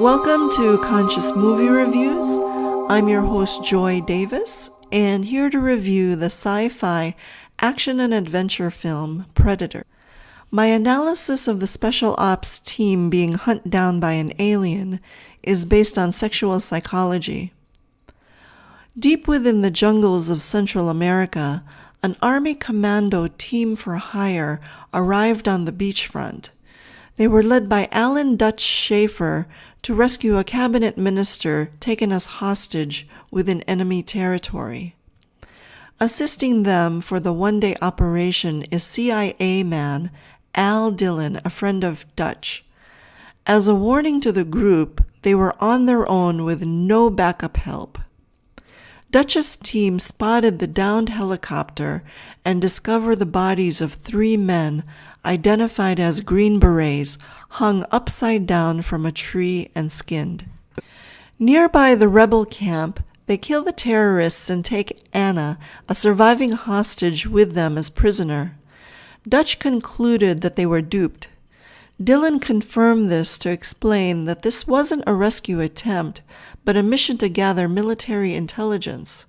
Welcome to Conscious Movie Reviews. I'm your host, Joy Davis, and here to review the sci-fi action and adventure film, Predator. My analysis of the special ops team being hunted down by an alien is based on sexual psychology. Deep within the jungles of Central America, an Army commando team for hire arrived on the beachfront. They were led by Alan Dutch Schaefer to rescue a cabinet minister taken as hostage within enemy territory. Assisting them for the one-day operation is CIA man Al Dillon, a friend of Dutch. As a warning to the group, they were on their own with no backup help. Dutch's team spotted the downed helicopter and discovered the bodies of 3 men identified as Green Berets hung upside down from a tree and skinned. Nearby the rebel camp, they kill the terrorists and take Anna, a surviving hostage, with them as prisoner. Dutch concluded that they were duped. Dillon confirmed this to explain that this wasn't a rescue attempt, but a mission to gather military intelligence.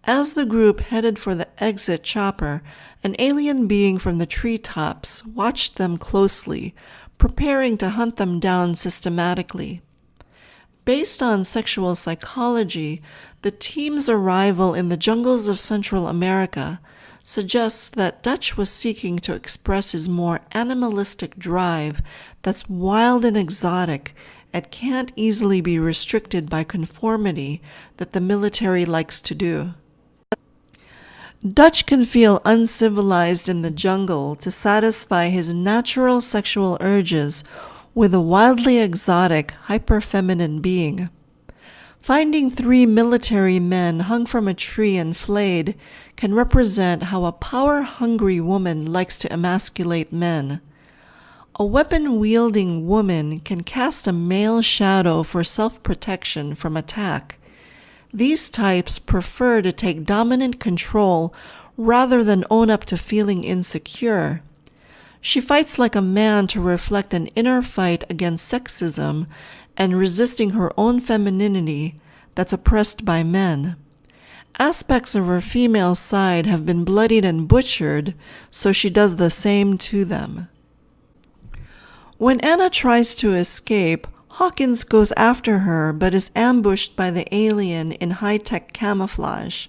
As the group headed for the exit chopper, an alien being from the treetops watched them closely, preparing to hunt them down systematically. Based on sexual psychology, the team's arrival in the jungles of Central America suggests that Dutch was seeking to express his more animalistic drive that's wild and exotic and can't easily be restricted by conformity that the military likes to do. Dutch can feel uncivilized in the jungle to satisfy his natural sexual urges with a wildly exotic, hyper-feminine being. Finding 3 military men hung from a tree and flayed can represent how a power-hungry woman likes to emasculate men. A weapon-wielding woman can cast a male shadow for self-protection from attack. These types prefer to take dominant control rather than own up to feeling insecure. She fights like a man to reflect an inner fight against sexism and resisting her own femininity that's oppressed by men. Aspects of her female side have been bloodied and butchered, so she does the same to them. When Anna tries to escape, Hawkins goes after her but is ambushed by the alien in high-tech camouflage.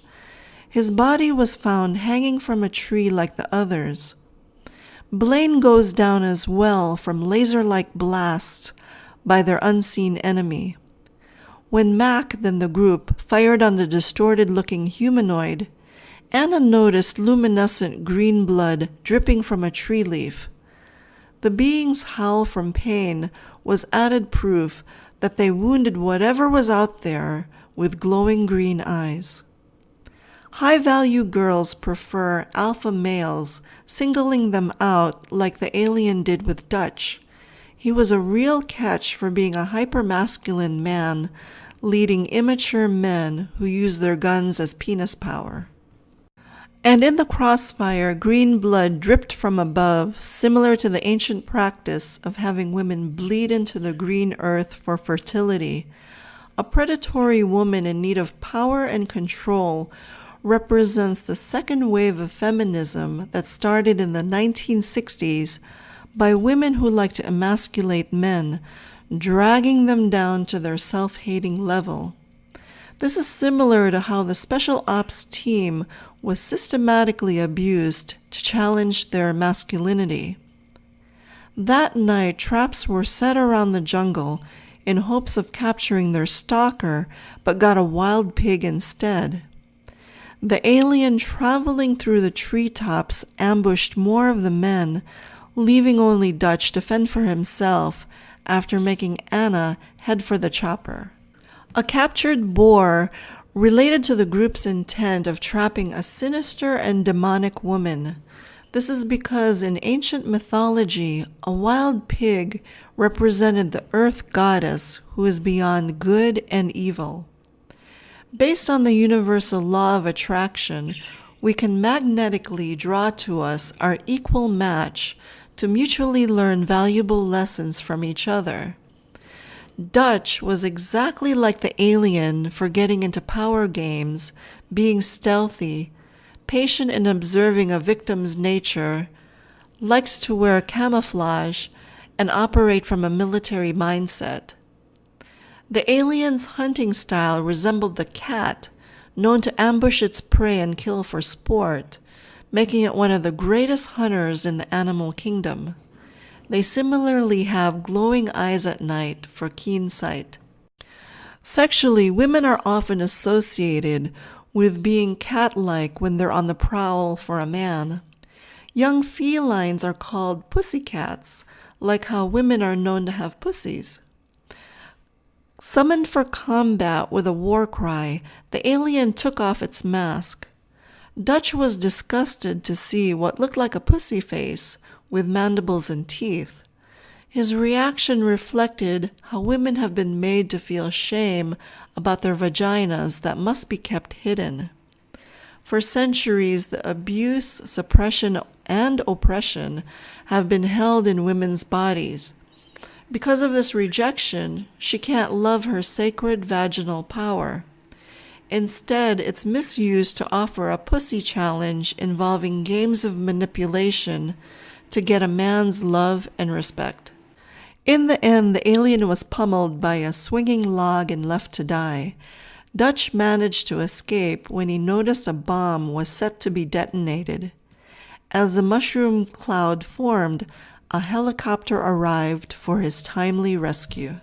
His body was found hanging from a tree like the others. Blaine goes down as well from laser-like blasts by their unseen enemy. When Mac, then the group, fired on the distorted-looking humanoid, Anna noticed luminescent green blood dripping from a tree leaf. The Beings Howl from pain was added proof that they wounded whatever was out there with glowing green eyes. High-value girls prefer alpha males, singling them out like the alien did with Dutch. He was a real catch for being a hypermasculine man, leading immature men who use their guns as penis power. And in the crossfire, green blood dripped from above, similar to the ancient practice of having women bleed into the green earth for fertility. A predatory woman in need of power and control represents the second wave of feminism that started in the 1960s by women who like to emasculate men, dragging them down to their self-hating level. This is similar to how the Special Ops team was systematically abused to challenge their masculinity. That night, traps were set around the jungle in hopes of capturing their stalker, but got a wild pig instead. The alien traveling through the treetops ambushed more of the men, leaving only Dutch to fend for himself after making Anna head for the chopper. A captured boar related to the group's intent of trapping a sinister and demonic woman. This is because in ancient mythology, a wild pig represented the earth goddess who is beyond good and evil. Based on the universal law of attraction, we can magnetically draw to us our equal match to mutually learn valuable lessons from each other. Dutch was exactly like the alien for getting into power games, being stealthy, patient in observing a victim's nature, likes to wear camouflage, and operate from a military mindset. The alien's hunting style resembled the cat, known to ambush its prey and kill for sport, making it one of the greatest hunters in the animal kingdom. They similarly have glowing eyes at night for keen sight. Sexually, women are often associated with being cat-like when they're on the prowl for a man. Young felines are called pussycats, like how women are known to have pussies. Summoned for combat with a war cry, the alien took off its mask. Dutch was disgusted to see what looked like a pussy face with mandibles and teeth. His reaction reflected how women have been made to feel shame about their vaginas that must be kept hidden. For centuries, the abuse, suppression, and oppression have been held in women's bodies. Because of this rejection, she can't love her sacred vaginal power. Instead, it's misused to offer a pussy challenge involving games of manipulation to get a man's love and respect. In the end, the alien was pummeled by a swinging log and left to die. Dutch managed to escape when he noticed a bomb was set to be detonated. As the mushroom cloud formed, a helicopter arrived for his timely rescue.